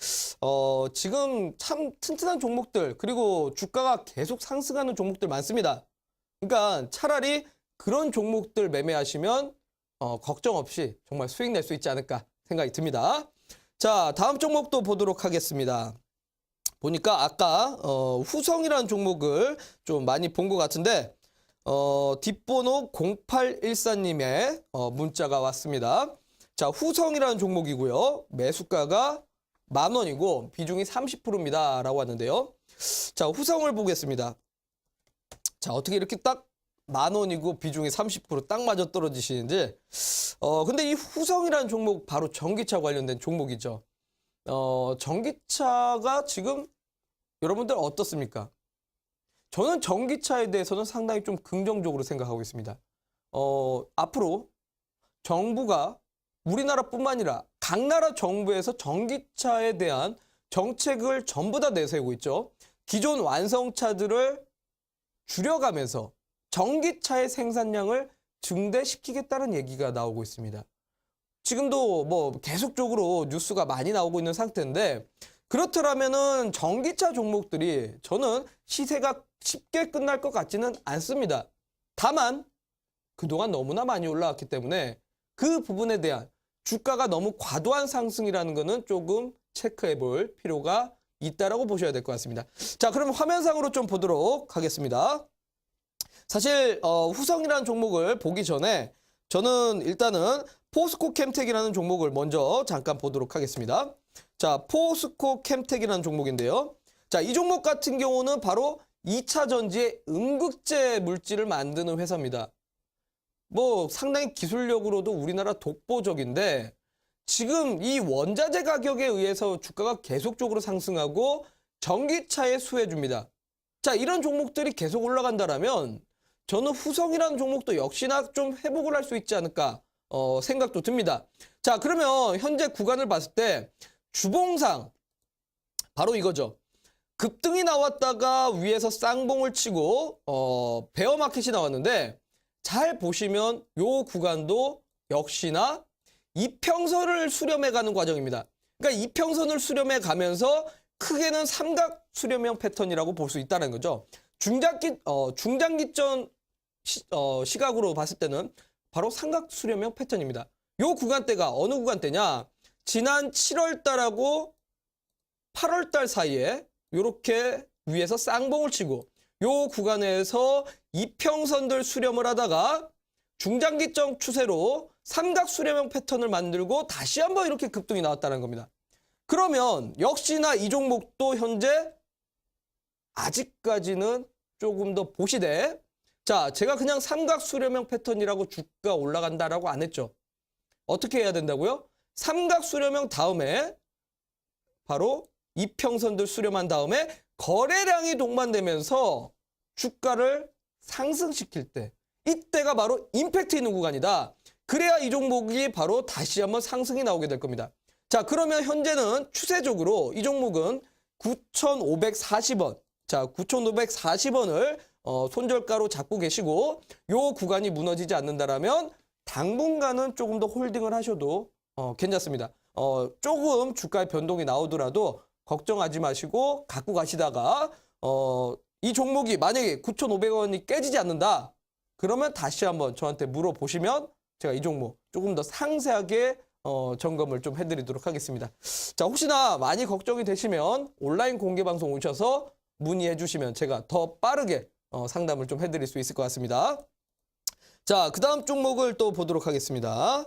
지금 참 튼튼한 종목들 그리고 주가가 계속 상승하는 종목들 많습니다. 그러니까 차라리 그런 종목들 매매하시면 걱정 없이 정말 수익 낼 수 있지 않을까 생각이 듭니다. 자, 다음 종목도 보도록 하겠습니다. 보니까 아까 후성이라는 종목을 좀 많이 본 것 같은데 뒷번호 0814님의 문자가 왔습니다. 자, 후성이라는 종목이고요. 매수가가 10,000원이고 비중이 30%입니다. 라고 하는데요. 자, 후성을 보겠습니다. 자, 어떻게 이렇게 딱 10,000원이고 비중이 30%딱 맞아 떨어지시는지. 근데 이 후성이라는 종목 바로 전기차 관련된 종목이죠. 전기차가 지금 여러분들 어떻습니까? 저는 전기차에 대해서는 상당히 좀 긍정적으로 생각하고 있습니다. 앞으로 정부가 우리나라뿐만 아니라 각 나라 정부에서 전기차에 대한 정책을 전부 다 내세우고 있죠. 기존 완성차들을 줄여가면서 전기차의 생산량을 증대시키겠다는 얘기가 나오고 있습니다. 지금도 뭐 계속적으로 뉴스가 많이 나오고 있는 상태인데 그렇더라면은 전기차 종목들이 저는 시세가 쉽게 끝날 것 같지는 않습니다. 다만 그동안 너무나 많이 올라왔기 때문에 그 부분에 대한 주가가 너무 과도한 상승이라는 거는 조금 체크해 볼 필요가 있다라고 보셔야 될 것 같습니다. 자, 그럼 화면상으로 좀 보도록 하겠습니다. 사실 후성이라는 종목을 보기 전에 저는 일단은 포스코 캠텍이라는 종목을 먼저 잠깐 보도록 하겠습니다. 자, 포스코 캠텍이라는 종목인데요. 자, 이 종목 같은 경우는 바로 2차 전지의 음극재 물질을 만드는 회사입니다. 뭐 상당히 기술력으로도 우리나라 독보적인데 지금 이 원자재 가격에 의해서 주가가 계속적으로 상승하고 전기차에 수혜줍니다. 자, 이런 종목들이 계속 올라간다라면 저는 후성이라는 종목도 역시나 좀 회복을 할 수 있지 않을까 생각도 듭니다. 자, 그러면 현재 구간을 봤을 때 주봉상 바로 이거죠. 급등이 나왔다가 위에서 쌍봉을 치고 베어마켓이 나왔는데 잘 보시면 요 구간도 역시나 이평선을 수렴해가는 과정입니다. 그러니까 이평선을 수렴해 가면서 크게는 삼각 수렴형 패턴이라고 볼 수 있다는 거죠. 중장기전 시각으로 봤을 때는 바로 삼각 수렴형 패턴입니다. 요 구간대가 어느 구간대냐? 지난 7월 달하고 8월 달 사이에 이렇게 위에서 쌍봉을 치고 요 구간에서 이평선들 수렴을 하다가 중장기적 추세로 삼각 수렴형 패턴을 만들고 다시 한번 이렇게 급등이 나왔다는 겁니다. 그러면 역시나 이 종목도 현재 아직까지는 조금 더 보시되 자, 제가 그냥 삼각 수렴형 패턴이라고 주가 올라간다라고 안 했죠. 어떻게 해야 된다고요? 삼각 수렴형 다음에 바로 이평선들 수렴한 다음에 거래량이 동반되면서 주가를 상승시킬 때 이때가 바로 임팩트 있는 구간이다. 그래야 이 종목이 바로 다시 한번 상승이 나오게 될 겁니다. 자, 그러면 현재는 추세적으로 이 종목은 9,540원. 자, 9,540원을 손절가로 잡고 계시고 요 구간이 무너지지 않는다라면 당분간은 조금 더 홀딩을 하셔도 괜찮습니다. 조금 주가의 변동이 나오더라도 걱정하지 마시고 갖고 가시다가 이 종목이 만약에 9,500원이 깨지지 않는다. 그러면 다시 한번 저한테 물어보시면 제가 이 종목 조금 더 상세하게 점검을 좀 해드리도록 하겠습니다. 자, 혹시나 많이 걱정이 되시면 온라인 공개 방송 오셔서 문의해 주시면 제가 더 빠르게 상담을 좀 해드릴 수 있을 것 같습니다. 자, 그 다음 종목을 또 보도록 하겠습니다.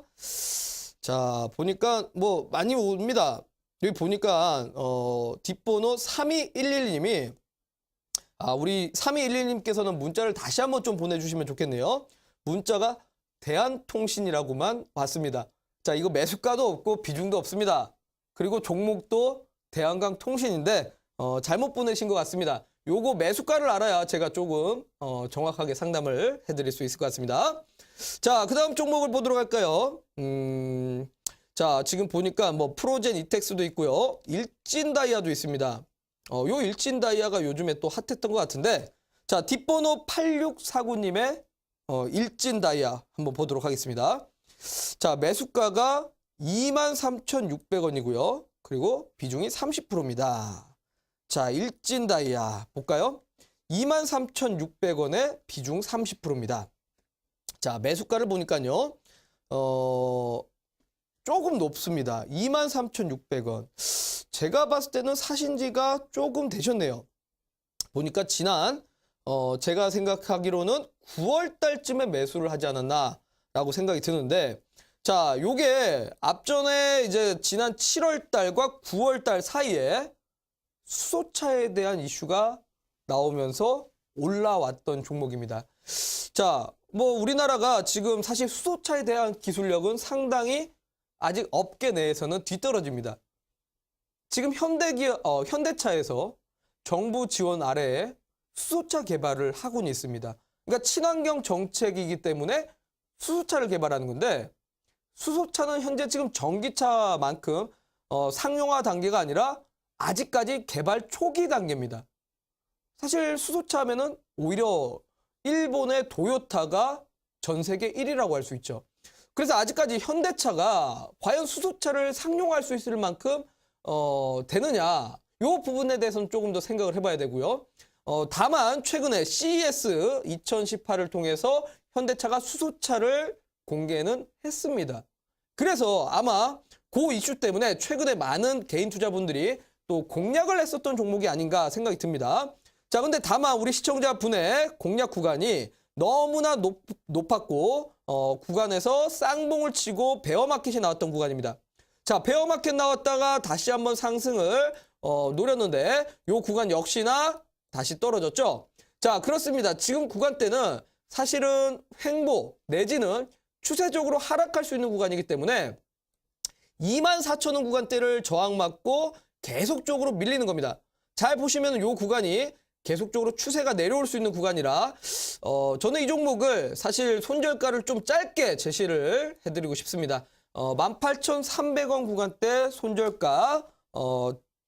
자, 보니까 뭐 많이 옵니다. 여기 보니까 뒷번호 3211님이 우리 3211님께서는 문자를 다시 한번 좀 보내주시면 좋겠네요. 문자가 대한통신이라고만 왔습니다. 자, 이거 매수가도 없고 비중도 없습니다. 그리고 종목도 대한강통신인데 잘못 보내신 것 같습니다. 요거 매수가를 알아야 제가 조금 정확하게 상담을 해드릴 수 있을 것 같습니다. 자, 그 다음 종목을 보도록 할까요? 자, 지금 보니까 뭐 프로젠 이텍스도 있고요. 일진다이아도 있습니다. 요 일진다이아가 요즘에 또 핫했던 것 같은데 자, 뒷번호 8649님의 일진다이아 한번 보도록 하겠습니다. 자, 매수가가 23,600원이고요. 그리고 비중이 30%입니다. 자, 일진다이아 볼까요? 23,600원에 비중 30%입니다. 자, 매수가를 보니까요. 조금 높습니다. 23,600원. 제가 봤을 때는 사신 지가 조금 되셨네요. 보니까 지난 제가 생각하기로는 9월 달쯤에 매수를 하지 않았나라고 생각이 드는데, 자, 요게 앞전에 이제 지난 7월 달과 9월 달 사이에 수소차에 대한 이슈가 나오면서 올라왔던 종목입니다. 자, 뭐 우리나라가 지금 사실 수소차에 대한 기술력은 상당히 아직 업계 내에서는 뒤떨어집니다. 지금 현대차에서 정부 지원 아래에 수소차 개발을 하고는 있습니다. 그러니까 친환경 정책이기 때문에 수소차를 개발하는 건데, 수소차는 현재 지금 전기차만큼 상용화 단계가 아니라 아직까지 개발 초기 단계입니다. 사실 수소차 하면은 오히려 일본의 도요타가 전 세계 1위라고 할 수 있죠. 그래서 아직까지 현대차가 과연 수소차를 상용할 수 있을 만큼 되느냐, 이 부분에 대해서는 조금 더 생각을 해봐야 되고요. 다만 최근에 CES 2018을 통해서 현대차가 수소차를 공개는 했습니다. 그래서 아마 그 이슈 때문에 최근에 많은 개인 투자분들이 또 공략을 했었던 종목이 아닌가 생각이 듭니다. 자, 근데 다만 우리 시청자분의 공략 구간이 너무나 높았고 구간에서 쌍봉을 치고 베어마켓이 나왔던 구간입니다. 자, 베어마켓 나왔다가 다시 한번 상승을 노렸는데 이 구간 역시나 다시 떨어졌죠. 자, 그렇습니다. 지금 구간대는 사실은 횡보 내지는 추세적으로 하락할 수 있는 구간이기 때문에 24,000원 구간대를 저항받고 계속적으로 밀리는 겁니다. 잘 보시면 이 구간이 계속적으로 추세가 내려올 수 있는 구간이라 저는 이 종목을 사실 손절가를 좀 짧게 제시를 해드리고 싶습니다. 18,300원 구간대 손절가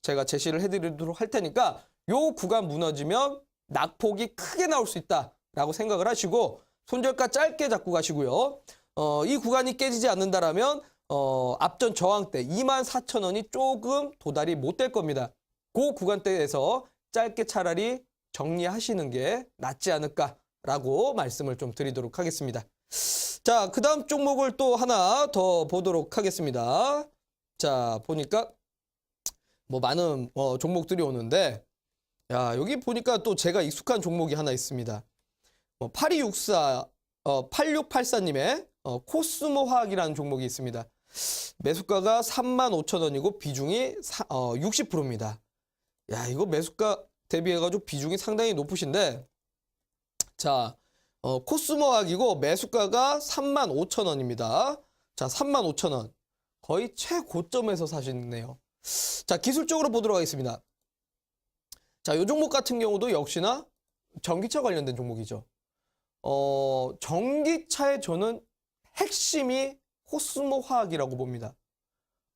제가 제시를 해드리도록 할 테니까 이 구간 무너지면 낙폭이 크게 나올 수 있다라고 생각을 하시고 손절가 짧게 잡고 가시고요. 이 구간이 깨지지 않는다라면 앞전 저항대 24,000원이 조금 도달이 못 될 겁니다. 그 구간대에서 짧게 차라리 정리하시는 게 낫지 않을까라고 말씀을 좀 드리도록 하겠습니다. 자, 그 다음 종목을 또 하나 더 보도록 하겠습니다. 자, 보니까 뭐 많은 종목들이 오는데, 야, 여기 보니까 또 제가 익숙한 종목이 하나 있습니다. 8684님의 코스모 화학이라는 종목이 있습니다. 매수가가 35,000원이고 비중이 60%입니다. 야, 이거 매수가 대비해가지고 비중이 상당히 높으신데, 자, 코스모 화학이고 매수가가 35,000원입니다. 자, 35,000원. 거의 최고점에서 사시네요. 자, 기술적으로 보도록 하겠습니다. 자, 이 종목 같은 경우도 역시나 전기차 관련된 종목이죠. 전기차의 저는 핵심이 코스모 화학이라고 봅니다.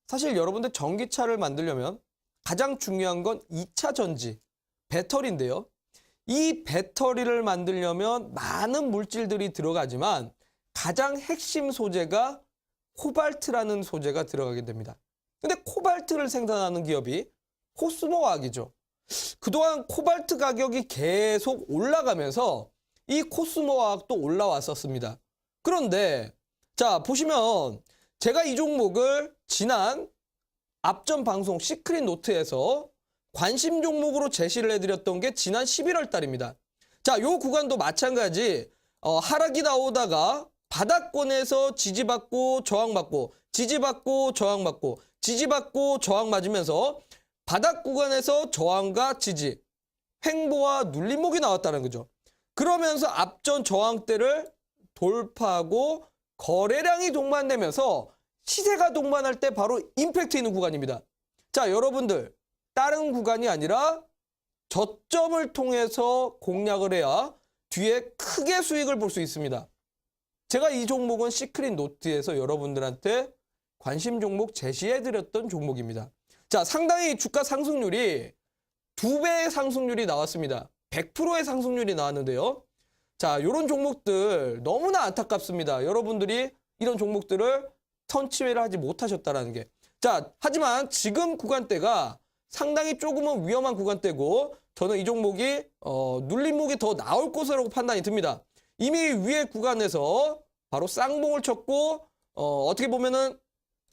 사실 여러분들 전기차를 만들려면 가장 중요한 건 2차 전지, 배터리인데요. 이 배터리를 만들려면 많은 물질들이 들어가지만 가장 핵심 소재가 코발트라는 소재가 들어가게 됩니다. 근데 코발트를 생산하는 기업이 코스모 화학이죠. 그동안 코발트 가격이 계속 올라가면서 이 코스모 화학도 올라왔었습니다. 그런데 자, 보시면 제가 이 종목을 지난 앞전 방송 시크릿 노트에서 관심 종목으로 제시를 해드렸던 게 지난 11월 달입니다. 자, 이 구간도 마찬가지 하락이 나오다가 바닥권에서 지지받고 저항받고 지지받고 저항받고 지지받고 저항 맞으면서 바닥 구간에서 저항과 지지, 횡보와 눌림목이 나왔다는 거죠. 그러면서 앞전 저항대를 돌파하고 거래량이 동반되면서 시세가 동반할 때 바로 임팩트 있는 구간입니다. 자, 여러분들 다른 구간이 아니라 저점을 통해서 공략을 해야 뒤에 크게 수익을 볼 수 있습니다. 제가 이 종목은 시크릿 노트에서 여러분들한테 관심 종목 제시해드렸던 종목입니다. 자, 상당히 주가 상승률이 2배의 상승률이 나왔습니다. 100%의 상승률이 나왔는데요. 자, 이런 종목들 너무나 안타깝습니다. 여러분들이 이런 종목들을 선취회를 하지 못하셨다라는 게. 자, 하지만 지금 구간대가 상당히 조금은 위험한 구간대고 저는 이 종목이 눌림목이 더 나올 것이라고 판단이 듭니다. 이미 위의 구간에서 바로 쌍봉을 쳤고 어떻게 보면은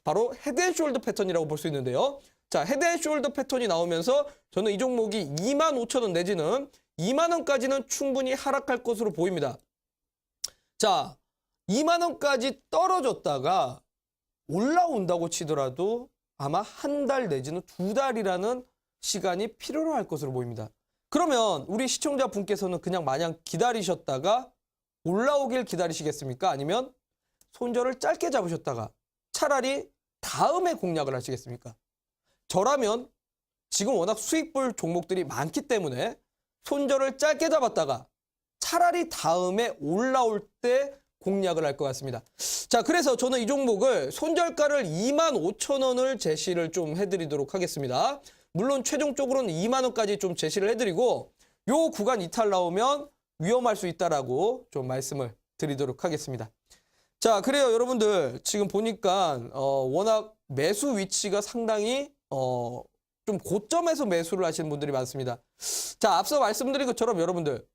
바로 헤드앤숄더 패턴이라고 볼 수 있는데요. 자, 헤드앤숄더 패턴이 나오면서 저는 이 종목이 25,000원 내지는 2만 원까지는 충분히 하락할 것으로 보입니다. 자, 2만 원까지 떨어졌다가 올라온다고 치더라도 아마 한 달 내지는 2달이라는 시간이 필요로 할 것으로 보입니다. 그러면 우리 시청자분께서는 그냥 마냥 기다리셨다가 올라오길 기다리시겠습니까? 아니면 손절을 짧게 잡으셨다가 차라리 다음에 공략을 하시겠습니까? 저라면 지금 워낙 수익 볼 종목들이 많기 때문에 손절을 짧게 잡았다가 차라리 다음에 올라올 때 공략을 할 것 같습니다. 자, 그래서 저는 이 종목을 손절가를 25,000원을 제시를 좀 해드리도록 하겠습니다. 물론 최종적으로는 2만 원까지 좀 제시를 해드리고 요 구간 이탈 나오면 위험할 수 있다라고 좀 말씀을 드리도록 하겠습니다. 자, 그래요. 여러분들 지금 보니까 워낙 매수 위치가 상당히 좀 고점에서 매수를 하시는 분들이 많습니다. 자, 앞서 말씀드린 것처럼 여러분들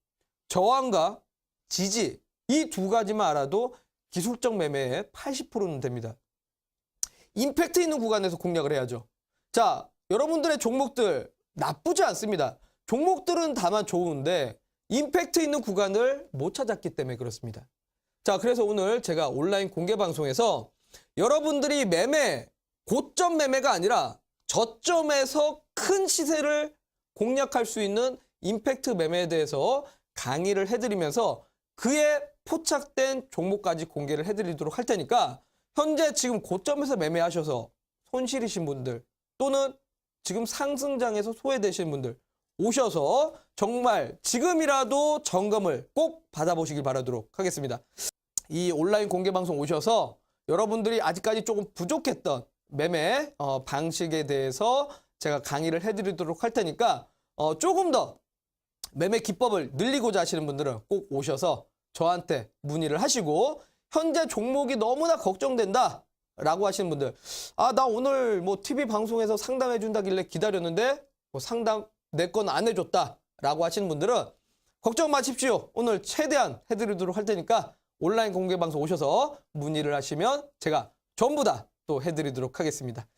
저항과 지지 이 두 가지만 알아도 기술적 매매의 80%는 됩니다. 임팩트 있는 구간에서 공략을 해야죠. 자, 여러분들의 종목들 나쁘지 않습니다. 종목들은 다만 좋은데 임팩트 있는 구간을 못 찾았기 때문에 그렇습니다. 자, 그래서 오늘 제가 온라인 공개 방송에서 여러분들이 매매, 고점 매매가 아니라 저점에서 큰 시세를 공략할 수 있는 임팩트 매매에 대해서 강의를 해드리면서 그에 포착된 종목까지 공개를 해드리도록 할 테니까 현재 지금 고점에서 매매하셔서 손실이신 분들 또는 지금 상승장에서 소외되신 분들 오셔서 정말 지금이라도 점검을 꼭 받아보시길 바라도록 하겠습니다. 이 온라인 공개 방송 오셔서 여러분들이 아직까지 조금 부족했던 매매 방식에 대해서 제가 강의를 해드리도록 할 테니까 조금 더 매매 기법을 늘리고자 하시는 분들은 꼭 오셔서 저한테 문의를 하시고 현재 종목이 너무나 걱정된다 라고 하시는 분들 나 오늘 뭐 TV 방송에서 상담해 준다길래 기다렸는데 뭐 상담 내 건 안 해줬다 라고 하시는 분들은 걱정 마십시오. 오늘 최대한 해드리도록 할 테니까 온라인 공개 방송 오셔서 문의를 하시면 제가 전부 다 또 해드리도록 하겠습니다.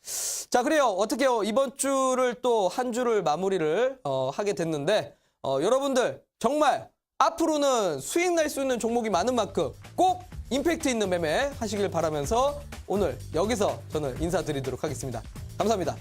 자, 그래요. 어떻게요? 이번 주를 또 한 주를 마무리를 하게 됐는데 여러분들 정말 앞으로는 수익 낼 수 있는 종목이 많은 만큼 꼭 임팩트 있는 매매 하시길 바라면서 오늘 여기서 저는 인사드리도록 하겠습니다. 감사합니다.